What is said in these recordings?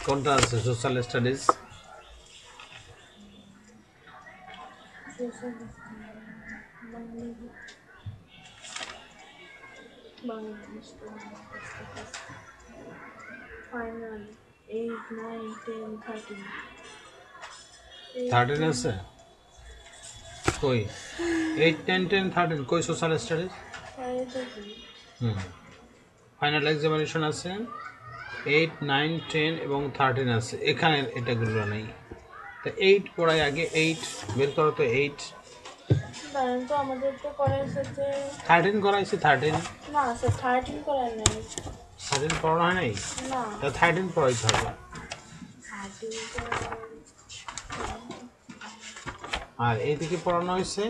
কোনটা আছে social studies? Final 8 9 10 13 13 আছে কই? 8 9 10 13 কই সোশ্যাল স্টাডিজ? ফাইনাল এক্সামিনেশন আছে 8 9 10 এবং 13 আছে, এখানে এটাগুলো নেই। তো 8 পড়াই আগে, 8 বের করো তো। 8 তো আমাদের তো করাইছে যে 13 করাইছে। 13 না স্যার 13 করাই নাই 13 পড়ানো হয় নাই? না তা 13 পড়াইতে হবে। 13 আর এইদিকে পড়ানো হয়েছে,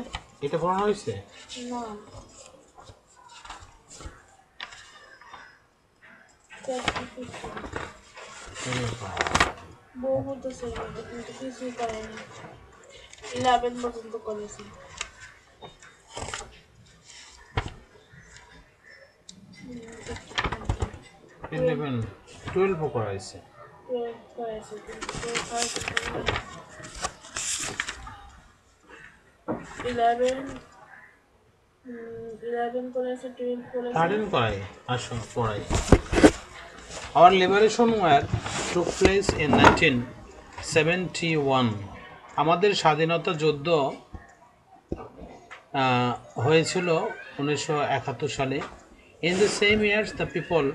এটা পড়ানো হয়েছে না বহুত আছে কিন্তু কিছুই করাই না 11 পর্যন্ত করেছি 11 12 করাইছে। 12 করেছি কিন্তু 11 11 করেছে 12 করেছে 13 করাই, আসো পড়াই। Our liberation war took place in 1971. আমাদের স্বাধীনতা যুদ্ধ হয়েছিল 1971 সালে। In the same years, the people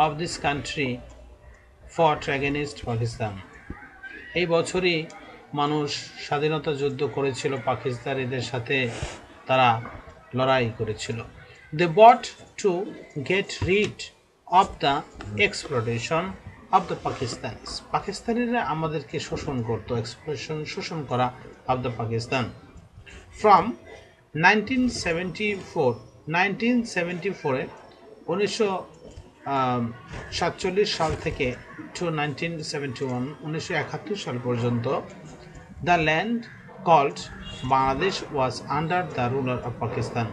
of this country fought against Pakistan. এই বছরই মানুষ স্বাধীনতা যুদ্ধ করেছিল পাকিস্তানিদের সাথে, তারা লড়াই করেছিল। They fought to get rid of the exploitation of the Pakistanis. পাকিস্তানিরা আমাদেরকে শোষণ করত, এক্সপ্লয়টেশন শোষণ করা of the Pakistan. From 1974 1974 1947 সাল থেকে to 1971 1971 সাল পর্যন্ত the land called Bangladesh was under the ruler of Pakistan.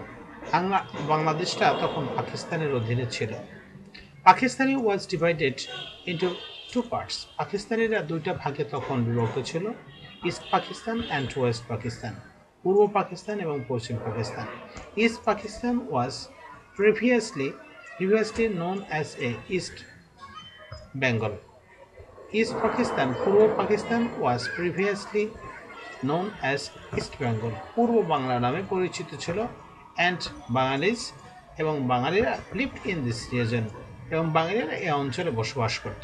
বাংলাদেশটা তখন পাকিস্তানের অধীনে ছিল। Pakistani was divided into two parts. পাকিস্তানিরা দুইটা ভাগে তখন বিভক্ত ছিল, east Pakistan and West Pakistan, পূর্ব পাকিস্তান এবং পশ্চিম Pakistan. East Pakistan was previously known as a East Bengal. East Pakistan, Purba Pakistan was previously known as East Bengal. পূর্ব বাংলা নামে পরিচিত ছিল। and বাঙালিজ এবং বাঙালিরা lived in this region, এবং বাঙালিরা এই অঞ্চলে বসবাস করত।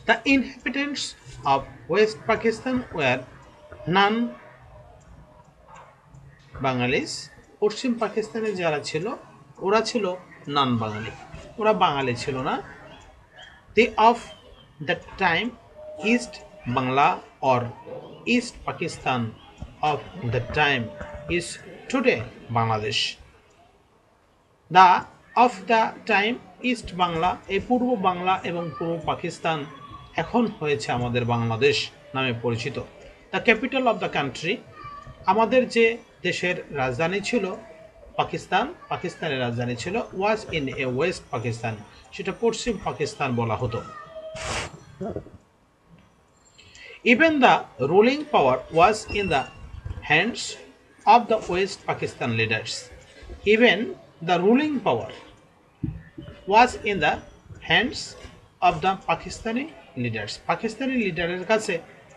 The inhabitants of West Pakistan were non-Bangalis. পশ্চিম পাকিস্তানে যারা ছিল ওরা ছিল নন বাঙালি, ওরা বাঙালি ছিল না। They of that time East Bangla or East Pakistan of that time is today Bangladesh. The of the time East Bangla, এই পূর্ব বাংলা এবং পূর্ব পাকিস্তান এখন হয়েছে আমাদের বাংলাদেশ নামে পরিচিত। The capital of the country, আমাদের যে দেশের রাজধানী ছিল পাকিস্তান, পাকিস্তানের রাজধানী ছিল was in a West Pakistan, সেটা পশ্চিম পাকিস্তান বলা হতো। Even the ruling power was in the hands of the West Pakistan leaders. Even the ruling power was in the hands of the Pakistani leaders. Pakistani লিডারের কাছে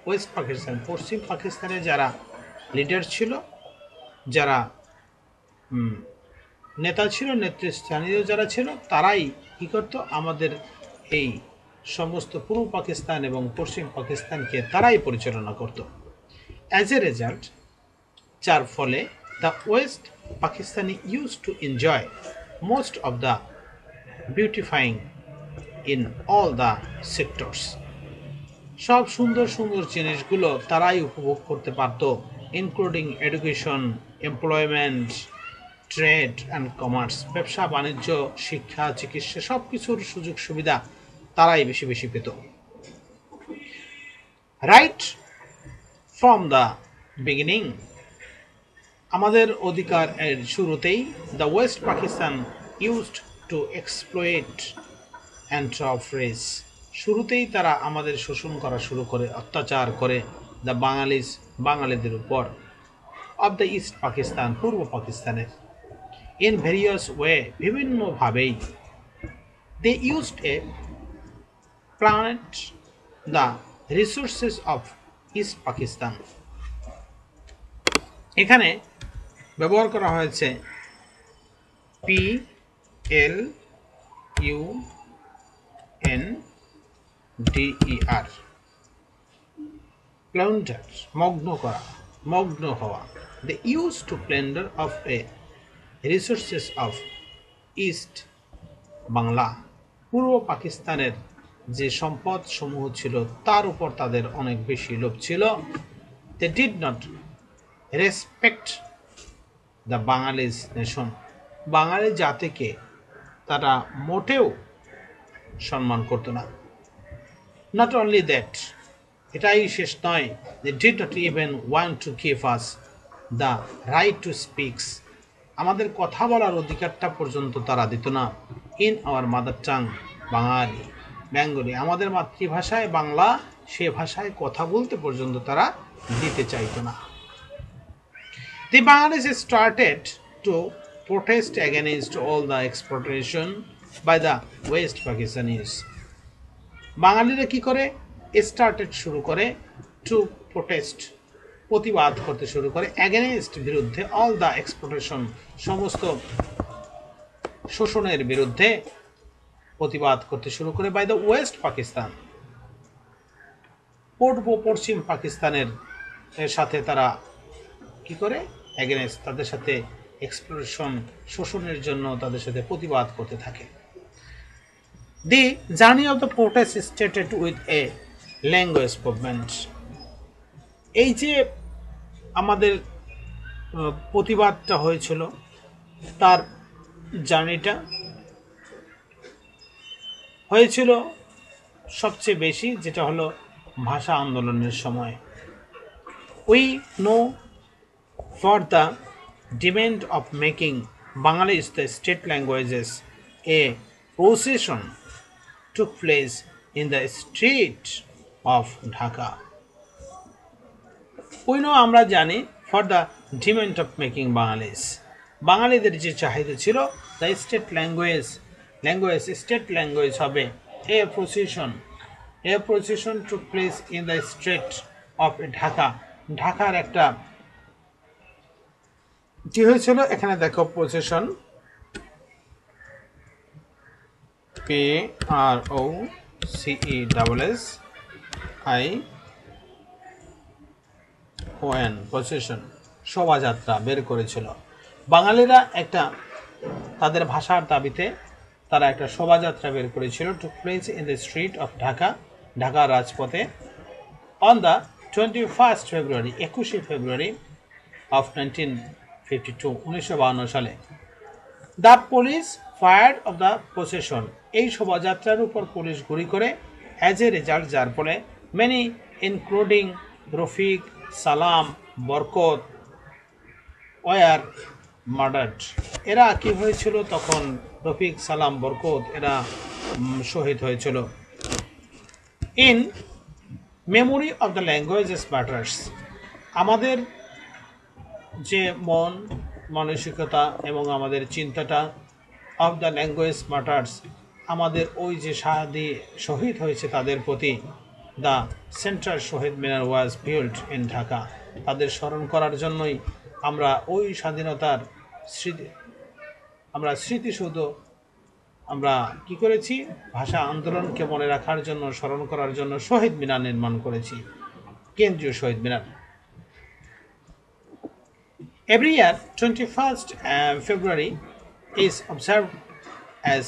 ওয়েস্ট পাকিস্তান, পশ্চিম পাকিস্তানে যারা লিডার ছিল, যারা নেতা ছিল, নেতৃস্থানীয় যারা ছিল, তারাই কী করতো, আমাদের এই সমস্ত পূর্ব পাকিস্তান এবং পশ্চিম পাকিস্তানকে তারাই পরিচালনা করত। অ্যাজ এ রেজাল্ট, যার ফলে the West Pakistani use to enjoy most of the বিউটিফাইং in all the sectors. সব সুন্দর সুন্দর জিনিসগুলো তারাই উপভোগ করতে পারত, including education, employment, trade and commerce, ব্যবসা বাণিজ্য, শিক্ষা, চিকিৎসা, সব কিছুর সুযোগ সুবিধা তারাই বেশি বেশি পেত। রাইট ফ্রম দ্য বিগিনিং, আমাদের অধিকার এর শুরুতেই the West Pakistan used to exploit and of race, শুরুতেই তারা আমাদের শোষণ করা শুরু করে, অত্যাচার করে দ্য বাঙালিদের উপর অফ দ্য ইস্ট পাকিস্তান, পূর্ব পাকিস্তানের ইন ভেরিয়াস ওয়ে, বিভিন্নভাবেই they used a plant the resources of East Pakistan. এখানে ব্যবহার করা হয়েছে PLUNDER, প্লান্টার, মগ্ন করা, মগ্ন হওয়া। They use to plunder of a resources of East Bangla, পূর্ব পাকিস্তানের যে সম্পদ সমূহ ছিল তার উপর তাদের অনেক বেশি লোভ ছিল। They did not respect the Bangalis nation, বাঙালি জাতিকে তারা মোটেও সম্মান করত না। নট অনলি দ্যাট, এটাই শেষ নয়, they did not even want to give us the right to speaks, আমাদের কথা বলার অধিকারটা পর্যন্ত তারা দিত না। In our mother tongue, Bengali, আমাদের মাতৃভাষায় বাংলা, সে ভাষায় কথা বলতে পর্যন্ত তারা দিতে চাইতো না। The Bangladesh started to protest against all the exploitation by the West Pakistanis. বাঙালিরা কি করে? স্টার্টেড, শুরু করে, টু প্রোটেস্ট, প্রতিবাদ করতে শুরু করে, অ্যাগেনস্ট, বিরুদ্ধে, অল দ্য এক্সপ্লোটেশন, সমস্ত শোষণের বিরুদ্ধে প্রতিবাদ করতে শুরু করে, বাই দ্য ওয়েস্ট পাকিস্তান, পশ্চিম পাকিস্তানের সাথে তারা কি করে? অ্যাগেনস্ট, তাদের সাথে এক্সপ্লোরেশন, শোষণের জন্য তাদের সাথে প্রতিবাদ করতে থাকে। দি journey of the protest started with a language movement, এই যে আমাদের প্রতিবাদটা হয়েছিল তার জার্নিটা হয়েছিল সবচেয়ে বেশি যেটা হলো ভাষা আন্দোলনের সময়। We know for the demand of making Bengali the state languages, a procession took place in the street of Dhaka. We know, আমরা জানি, for the demand of making Bengalis, বাঙালিদের যে চাহিদা ছিল, the state language state language হবে, a procession took place in the street of Dhaka, ঢাকার একটা কি হয়েছিল এখানে দেখো, প্রসেশন, PROCESSION, প্রসেশন, শোভাযাত্রা বের করেছিল। বাঙালিরা একটা তাদের ভাষার দাবিতে তারা একটা শোভাযাত্রা বের করেছিল, took place in the street of Dhaka, ঢাকার রাজপথে, অন দ্য 21 ফেব্রুয়ারি, 21শে ফেব্রুয়ারি of 1952 সালে। The police fired off the procession, এই শোভাযাত্রার উপর পুলিশ গুলি করে, অ্যাজ এ রেজাল্ট, যার ফলে মেনি ইনক্লুডিং রফিক, সালাম, বরকত ওয়ার মার্ডার্ড, এরা কি হয়েছিল তখন? রফিক, সালাম, বরকত এরা শহীদ হয়েছিল। In memory of the languages matters, আমাদের যে মানসিকতা এবং আমাদের চিন্তাটা, অফ দ্য ল্যাঙ্গুয়েজ ম্যাটার্স, আমাদের ওই যে শহীদ হয়েছে তাদের প্রতি, the central Shaheed Minar was built in Dhaka, তাদের স্মরণ করার জন্যই আমরা ওই স্বাধীনতার স্মৃতিসৌধ আমরা কি করেছি? ভাষা আন্দোলনকে মনে রাখার জন্য, স্মরণ করার জন্য শহীদ মিনার নির্মাণ করেছি, কেন্দ্রীয় শহীদ মিনার। Every year, 21st February is observed as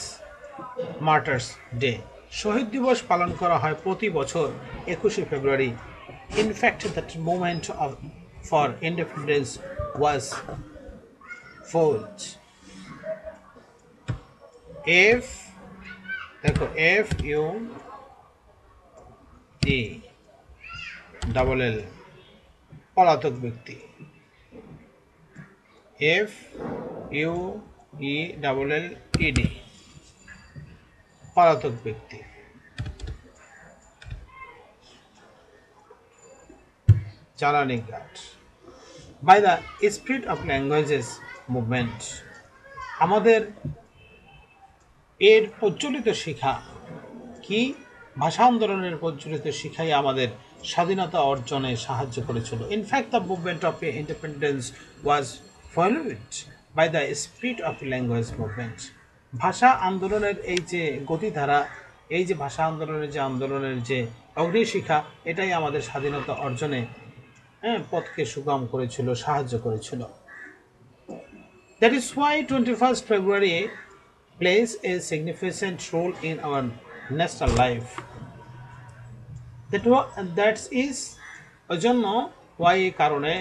Martyrs' Day. শহীদ দিবস পালন করা হয় প্রতি বছর 21শে ফেব্রুয়ারি। In fact, that movement for independence was forged. FUELL, পলাতক ব্যক্তি, FUELLED, পলাতক ব্যক্তি। জ্বালানি কাঠ। By the spirit of languages movement, আমাদের এর প্রচলিত শিক্ষা কি, ভাষা আন্দোলনের প্রচলিত শিক্ষাই আমাদের স্বাধীনতা অর্জনে সাহায্য করেছিল। In fact the movement of independence was followed by the spirit of language movement. ভাষা আন্দোলনের এই যে গতিধারা, এই যে ভাষা আন্দোলনের যে অগ্নিশিখা, এটাই আমাদের স্বাধীনতা অর্জনে পথকে সুগম করেছিল, সাহায্য করেছিল। That is Y 21st February plays a significant role in our national life. That is ওজন্য ওয়াই কারণে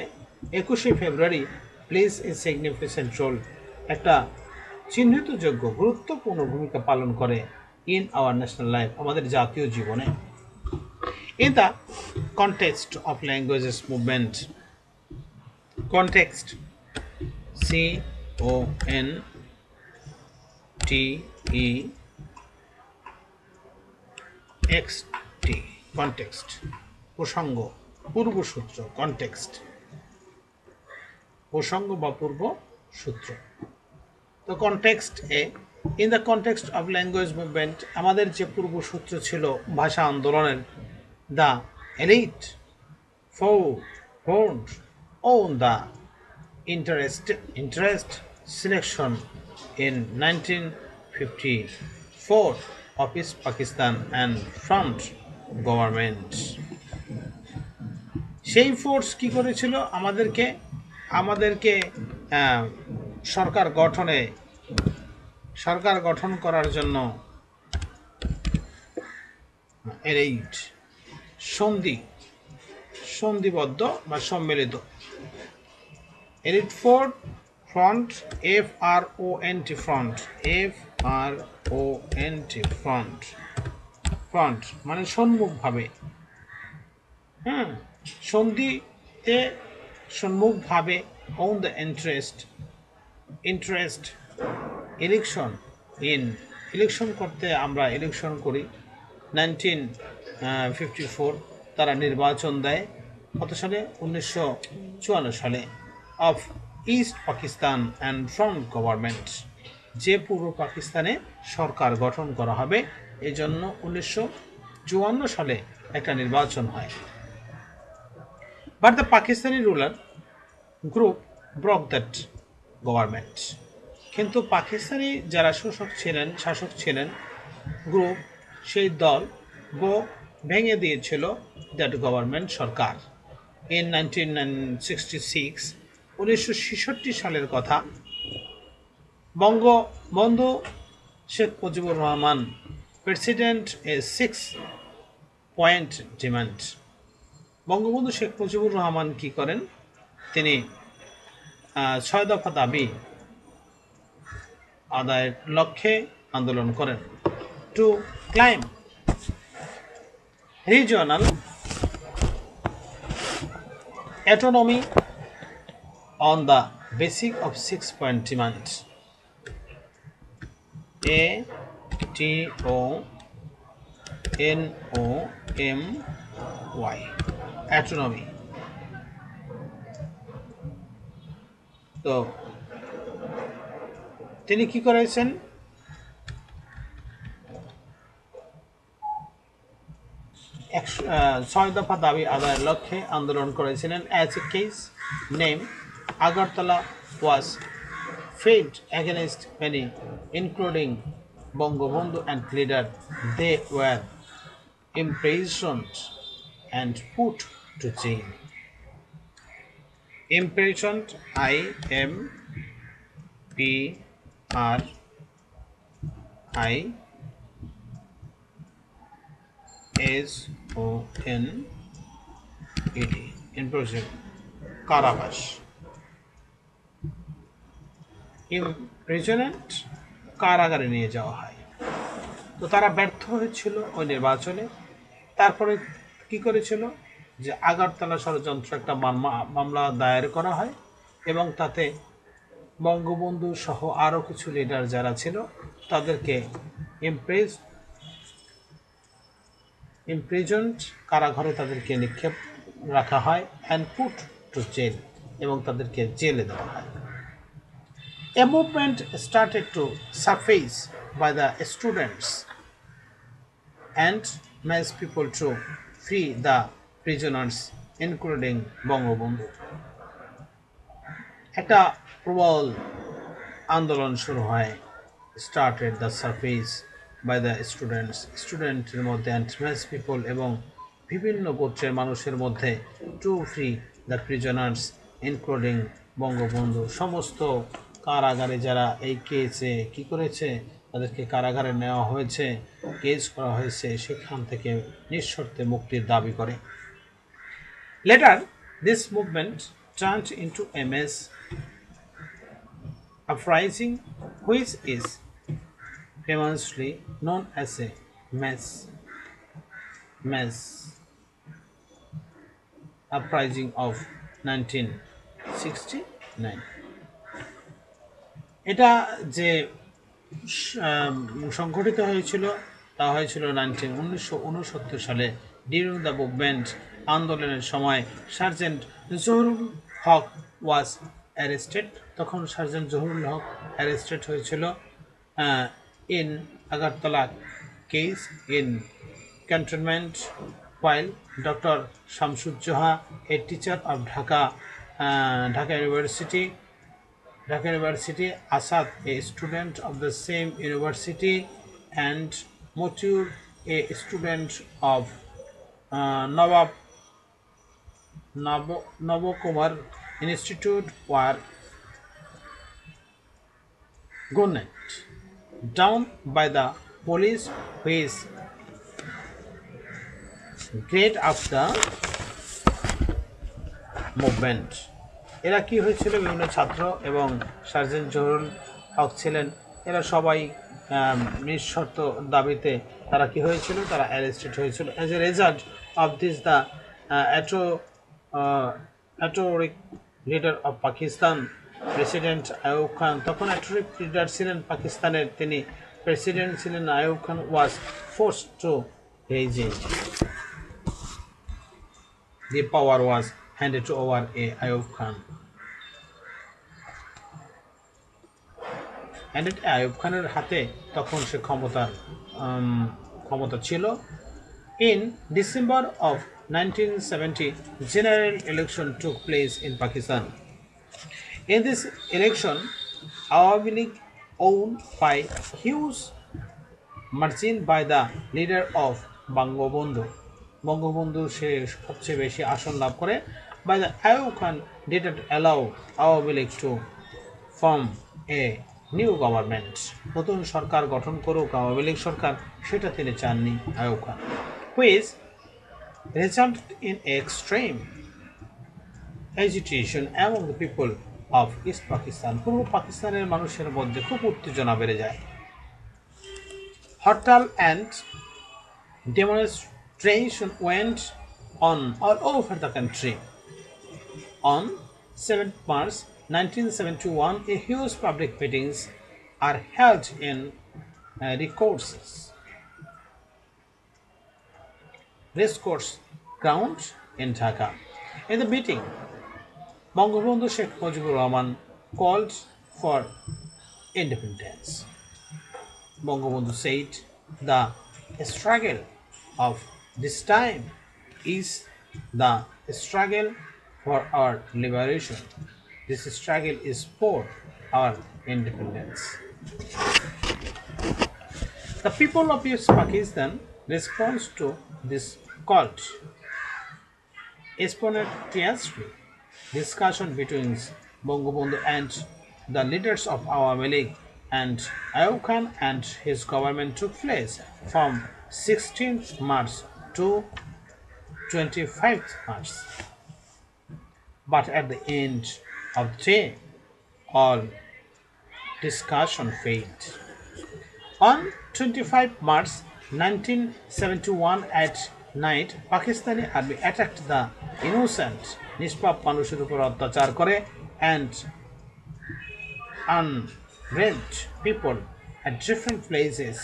21শে February plays a significant role, একটা চিহ্নিতযোগ্য গুরুত্বপূর্ণ ভূমিকা পালন করে ইন আওয়ার ন্যাশনাল লাইফ, আমাদের জাতীয় জীবনে। In the context of languages movement, context CONTEXT, context, প্রসঙ্গ, পূর্বসূত্র, কনটেক্সট, প্রসঙ্গ বা পূর্বসূত্র। তো context A, in the context of language movement, আমাদের যে পূর্বসূত্র ছিল ভাষা আন্দোলনের, the elite found on the interest selection in 1954 of East Pakistan and Front government. সেই ফোর্স কি করেছিল, আমাদেরকে সরকার গঠন করার জন্য এলিট সন্ধিবদ্ধ বা সম্মিলিত, এলিট ফ্রন্ট, FRONT ফ্রন্ট মানে সম্মুখভাবে, সম্মুখভাবে অন দ্য ইন্টারেস্ট ইলেকশন করতে, আমরা ইলেকশন করি 1954, তারা নির্বাচন দেয় কত সালে, 1954 সালে, of East Pakistan and front government, যে পূর্ব পাকিস্তানে সরকার গঠন করা হবে, এই জন্য 1954 সালে একটা নির্বাচন হয়। But the Pakistani ruler group Brock that government, কিন্তু পাকিস্তানি যারা শাসক ছিলেন গ্রুপ, সেই দল ভেঙে দিয়েছিল দ্যাট গভর্নমেন্ট, সরকার। ইন 1966 সালের কথা, বঙ্গবন্ধু শেখ মুজিবুর রহমান প্রেসিডেন্ট এ 6-point ডিমান্ড। বঙ্গবন্ধু শেখ মুজিবুর রহমান কি করেন, তিনি 6 দফা দাবি আদায়ের লক্ষ্যে আন্দোলন করেন। To claim regional autonomy on the basis of 6-point demand, ATONOMY, autonomy। তো তিনি কি করেছেন, 6 দফা দাবি আদায়ের লক্ষ্যে আন্দোলন করেছিলেন। As a case name, Agartala was fed against many including Bangabandhu and leader, they were imprisoned and put to jail. Imprisoned, IMPRISONED, imprisoned, কারাবাস। imprisoned, কারাগারে নিয়ে যাওয়া হয়। তো তারা ব্যর্থ হয়েছিল ওই নির্বাচনে। তারপরে কি করেছিল, যে আগরতলা ষড়যন্ত্র একটা মামলা দায়ের করা হয়, এবং তাতে বঙ্গবন্ধু সহ আরও কিছু লিডার যারা ছিল তাদেরকে imprisoned, কারাঘরে তাদেরকে নিক্ষেপ রাখা হয় and put to jail এবং তাদেরকে জেলে দেওয়া হয়। A movement started to surface by the students and mass people to free the prisoners including Bangabandhu. একটা প্রবল আন্দোলন শুরু হয়, started the surface by the স্টুডেন্টের মধ্যে and mass people এবং বিভিন্ন গোত্রের মানুষের মধ্যে to free the prisoners including Bangabandhu. সমস্ত কারাগারে যারা এই কেসে কি করেছে, তাদেরকে কারাগারে নেওয়া হয়েছে, কেস করা হয়েছে, সেখান থেকে নিঃশর্তে মুক্তির দাবি করে। Later this movement turned into a mass uprising which is famously known as a mass uprising of 1969। এটা যে সংঘটিত হয়েছিল তা হয়েছিল 1969 সালে ডিউরিং দ্য মুভমেন্ট। আন্দোলনের সময় sergeant Zahurul Haq was arrested. তখন সার্জেন্ট জহুরুল হক অ্যারেস্টেড হয়েছিল in Agartala case in cantonment, while Dr. Shamsudjoha, a teacher of Dhaka University, Asad, a student of the same university, and Motiur, a student of Navakumar Institute, were gunned down by the police which great of the movement। এরা কি হয়েছিল, বিভিন্ন ছাত্র এবং sergeant Zahurul হক ছিলেন, এরা সবাই নিঃশর্ত দাবিতে তারা কি হয়েছিল, তারা অ্যারেস্টেড হয়েছিল। As a result of this the autocratic leader of Pakistan president Ayub Khan, তখন অ্যাটোরিক লিডার ছিলেন পাকিস্তানের, তিনি প্রেসিডেন্ট ছিলেন Ayub Khan, was forced to resign. The power was handed over a Ayub Khan. handed Ayub খানের হাতে তখন সে ক্ষমতা ছিল। In December of 1970, general election took place in Pakistan. In this election, Awami League, owned by huge margin by the leader of Bangabandhu সে সবচেয়ে বেশি আসন লাভ করে। By the Ayub Khan did not allow Awami League to form a new government, নতুন সরকার গঠন করুক আওয়ামী লীগ সরকার, সেটা তিনি চাননি Ayub Khan, which resulted in extreme agitation among the people of East Pakistan। পূর্ব পাকিস্তানের মানুষের মধ্যে খুব উত্তেজনা বেড়ে যায়। হরতাল and demonstration went on all over the country. On 7th March 1971, a huge public meetings are held in Racecourse ground in Dhaka. In the meeting, Bangabandhu Sheikh Mujibur Rahman called for independence. Bangabandhu said the struggle of this time is the struggle for our liberation. This struggle is for our independence. The people of East Pakistan respond to this call. Spontaneously, discussion between Bangabandhu and the leaders of Awami League and Ayub Khan and his government took place from 16th March to 25th March. But at the end of the day, all discussion failed. On 25 March 1971 at night, Pakistani army attacked the innocent নিষ্পাপ মানুষের উপর অত্যাচার করে and unarmed people at different places,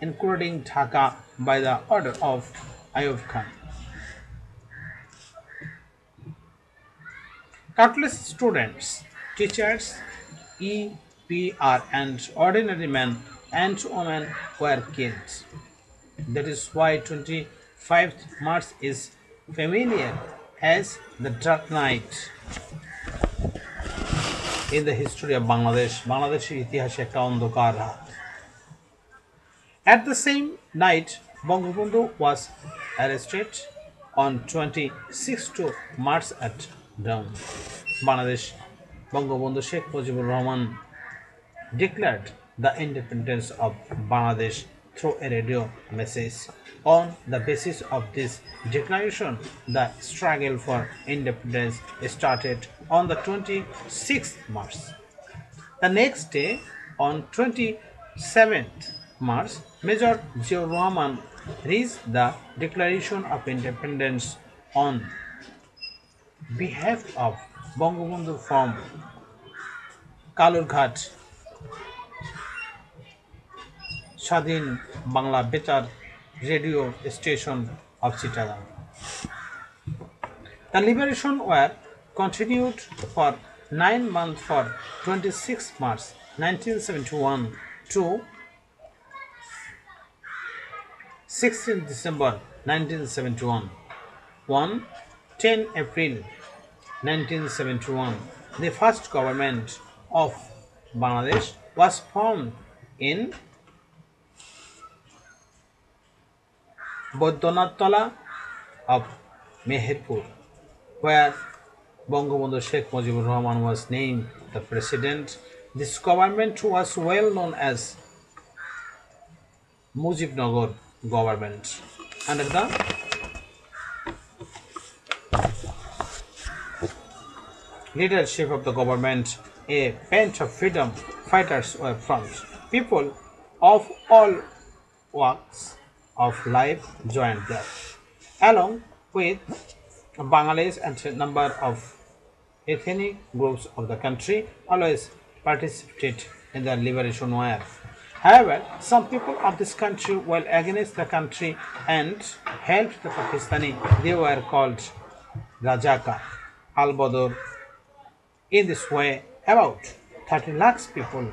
including Dhaka, by the order of Ayub Khan. Countless students, teachers, EPR, and ordinary men and women were killed. That is why 25th March is familiar as the Dark Night in the history of Bangladesh. বাংলাদেশের ইতিহাসে একটা অন্ধকার রাত. At the same night, Bangabandhu was arrested on 26th March at dawn. Bangladesh Bangabandhu Sheikh Mujibur Rahman declared the independence of Bangladesh through a radio message. On the basis of this declaration, the struggle for independence started on the 26th March. The next day, on 27th March, Major Ziaur Rahman read the Declaration of Independence on behalf of Bangabandhu from Kalurghat Shadin Bangla Betar radio station of Chittagong. The liberation were continued for 9 months for 26 March 1971 to 16 December 1971. On 10 April 1971, the first government of Bangladesh was formed in Bodhanath Tola of Meherpur, where Bangabandhu Sheikh Mujibur Rahman was named the president. This government was well known as Mujibnagar government. Under the leadership of the government, a band of freedom fighters were formed. People of all walks of life joined them, along with Bangladesh and a number of ethnic groups of the country always participated in the liberation war. However, some people of this country were against the country and helped the Pakistani. They were called Rajaka al-Badr. In this way, about 30 lakhs people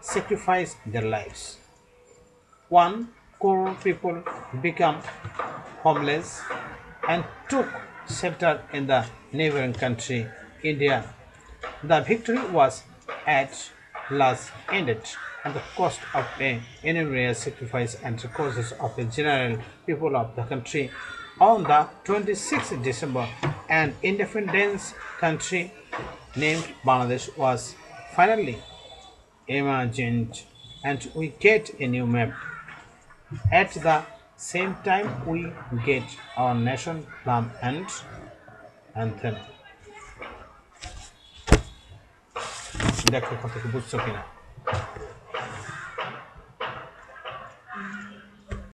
sacrificed their lives. 1 crore people became homeless and took shelter in the neighboring country, India. The victory was at last ended at the cost of a enormous sacrifice and the causes of the general people of the country. On the 26th December, an independent country named Bangladesh was finally emerged, and we get a new map. At the same time, we get our nation flag and anthem. দেখো কত বুঝছো কিনা।